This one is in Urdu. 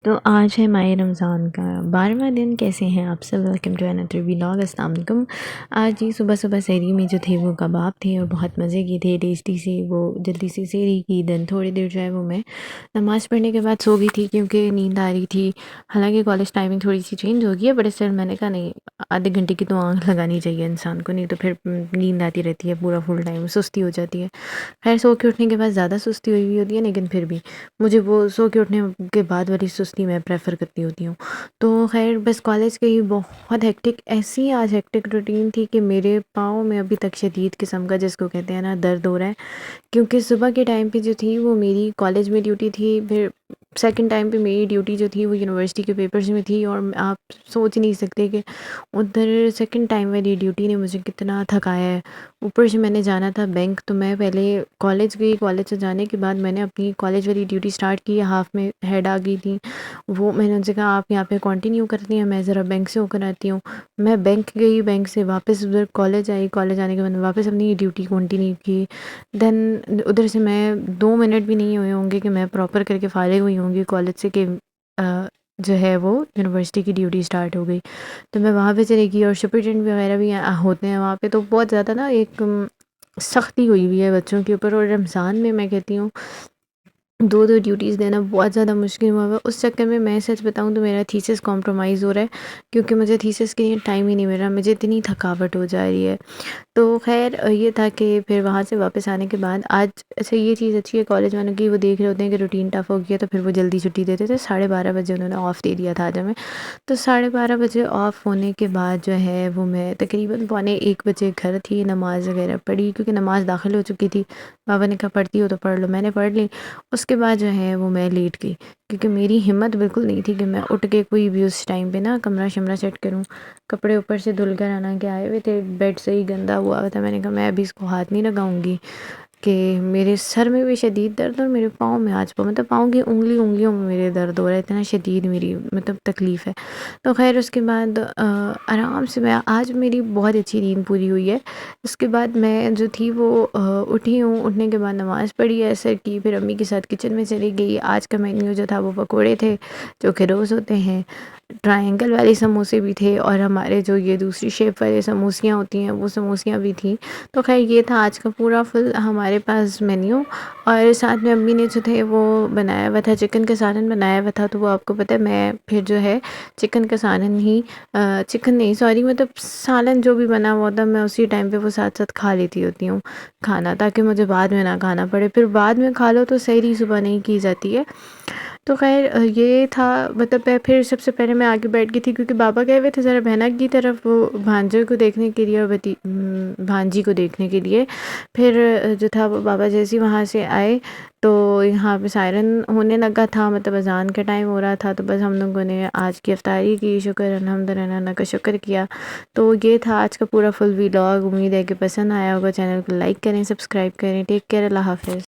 تو آج ہے ماہ رمضان کا 12واں دن۔ کیسے ہیں آپ سب؟ Welcome to another vlog۔ السلام علیکم۔ آج جی صبح سحری میں جو تھے وہ کباب تھے اور بہت مزے کی تھے، ٹیسٹی سے۔ وہ جلدی سے سحری کی، دن تھوڑی دیر جو ہے وہ میں نماز پڑھنے کے بعد سو گئی تھی کیونکہ نیند آ رہی تھی۔ حالانکہ کالج ٹائمنگ تھوڑی سی چینج ہو گئی ہے، بٹ اسٹل میں نے کہا نہیں، آدھے گھنٹے کی تو آنکھ لگانی چاہیے انسان کو، نہیں تو پھر نیند آتی رہتی ہے پورا فل ٹائم، سستی ہو جاتی ہے۔ خیر سو کے اٹھنے کے بعد زیادہ سستی ہوئی ہوتی ہے، لیکن پھر بھی مجھے وہ سو کے اٹھنے کے بعد والی سستی میں پریفر کرتی ہوتی ہوں۔ تو خیر بس کالج کے ہی بہت ہیکٹک، ایسی آج ہیکٹک روٹین تھی کہ میرے پاؤں میں ابھی تک شدید قسم کا، جس کو کہتے ہیں نا، درد ہو رہا ہے، کیونکہ صبح کے ٹائم پہ جو تھی وہ میری کالج میں ڈیوٹی تھی، پھر سیکنڈ ٹائم پہ میری ڈیوٹی جو تھی وہ یونیورسٹی کے پیپرز میں تھی، اور آپ سوچ نہیں سکتے کہ ادھر سیکنڈ ٹائم والی ڈیوٹی نے مجھے کتنا تھکایا ہے۔ اوپر سے میں نے جانا تھا بینک، تو میں پہلے کالج گئی، کالج سے جانے کے بعد میں نے اپنی کالج والی ڈیوٹی سٹارٹ کی، ہاف میں ہیڈ آ گئی تھی، وہ میں نے ان سے کہا آپ یہاں پہ کنٹینیو کرتی ہیں، میں ذرا بینک سے ہو کر آتی ہوں۔ میں بینک گئی، بینک سے واپس ادھر کالج آئی، کالج آنے کے بعد میں واپس اپنی ڈیوٹی کنٹینیو کی۔ دین ادھر سے میں 2 منٹ بھی نہیں ہوئے ہوں گے کہ میں پراپر کر کے فارغ ہوئی ہوں گی کالج سے، کہ جو ہے وہ یونیورسٹی کی ڈیوٹی سٹارٹ ہو گئی۔ تو میں وہاں پہ چلے گئی، اور سپرنٹینڈنٹ وغیرہ بھی ہوتے ہیں وہاں پہ، تو بہت زیادہ نا ایک سختی ہوئی ہوئی ہے بچوں کے اوپر، اور رمضان میں کہتی ہوں دو ڈیوٹیز دینا بہت زیادہ مشکل ہوا ہوا۔ اس چکر میں سچ بتاؤں تو میرا تھیسس کمپرومائز ہو رہا ہے، کیونکہ مجھے تھیسس کے لیے ٹائم ہی نہیں مل رہا، مجھے اتنی تھکاوٹ ہو جا رہی ہے۔ تو خیر یہ تھا کہ پھر وہاں سے واپس آنے کے بعد آج اچھا یہ چیز اچھی ہے کالج والوں کی، وہ دیکھ رہے ہوتے ہیں کہ روٹین ٹف ہو گیا، تو پھر وہ جلدی چھٹی دیتے تھے۔ 12:30 انہوں نے آف دے دیا تھا آج ہمیں، تو 12:30 آف ہونے کے بعد جو ہے وہ میں تقریباً 12:45 گھر تھی، نماز وغیرہ پڑھی، کیونکہ نماز داخل ہو چکی تھی، بابا نے کہا پڑھتی ہو تو پڑھ لو، میں نے پڑھ لی۔ اس کے بعد جو ہے وہ میں لیٹ گئی، کیونکہ میری ہمت بالکل نہیں تھی کہ میں اٹھ کے کوئی بھی اس ٹائم پہ نا کمرہ شمرہ سیٹ کروں۔ کپڑے اوپر سے دھل کر آنا کے آئے ہوئے تھے، بیڈ سے ہی گندا ہوا ہوا تھا، میں نے کہا میں ابھی اس کو ہاتھ نہیں لگاؤں گی، کہ میرے سر میں بھی شدید درد، اور میرے پاؤں میں آج مطلب پاؤں کی انگلیوں میں میرے درد ہو رہا ہے، اتنا شدید میری مطلب تکلیف ہے۔ تو خیر اس کے بعد آرام سے میں آج میری بہت اچھی نیند پوری ہوئی ہے۔ اس کے بعد میں جو تھی وہ اٹھی ہوں، اٹھنے کے بعد نماز پڑھی ایسے کی، پھر امی کے ساتھ کچن میں چلی گئی۔ آج کا مینیو جو تھا وہ پکوڑے تھے، جو کہ روز ہوتے ہیں، ٹرائنگل والے سموسے بھی تھے، اور ہمارے جو یہ دوسری شیپ والے سموسیاں ہوتی ہیں وہ سموسیاں بھی تھیں۔ تو خیر یہ تھا آج کا پورا فل ہمارے پاس مینیو، اور ساتھ میں امی نے جو تھے وہ بنایا ہوا تھا، چکن کا سالن بنایا ہوا تھا۔ تو وہ آپ کو پتہ ہے میں پھر جو ہے چکن کا سالن ہی چکن نہیں سوری مطلب سالن جو بھی بنا ہوا ہوتا میں اسی ٹائم پہ وہ ساتھ ساتھ کھا لیتی ہوتی ہوں کھانا، تاکہ مجھے بعد میں نہ کھانا پڑے، پھر بعد میں کھا لو تو سحری صبح نہیں کی جاتی ہے۔ تو خیر یہ تھا، مطلب پھر سب سے پہلے میں آگے بیٹھ گئی تھی، کیونکہ بابا گئے ہوئے تھے ذرا بہنا کی طرف، وہ بھانجے کو دیکھنے کے لیے اور بھانجی کو دیکھنے کے لیے۔ پھر جو تھا وہ بابا جیسے وہاں سے آئے تو یہاں پہ سائرن ہونے لگا تھا، مطلب اذان کا ٹائم ہو رہا تھا، تو بس ہم لوگوں نے آج کی افطاری کی، شکر الحمدللہ، اللہ کا شکر کیا۔ تو یہ تھا آج کا پورا فل ولاگ، امید ہے کہ پسند آیا ہوگا۔ چینل کو لائک کریں، سبسکرائب کریں، ٹیک کیئر، اللہ حافظ۔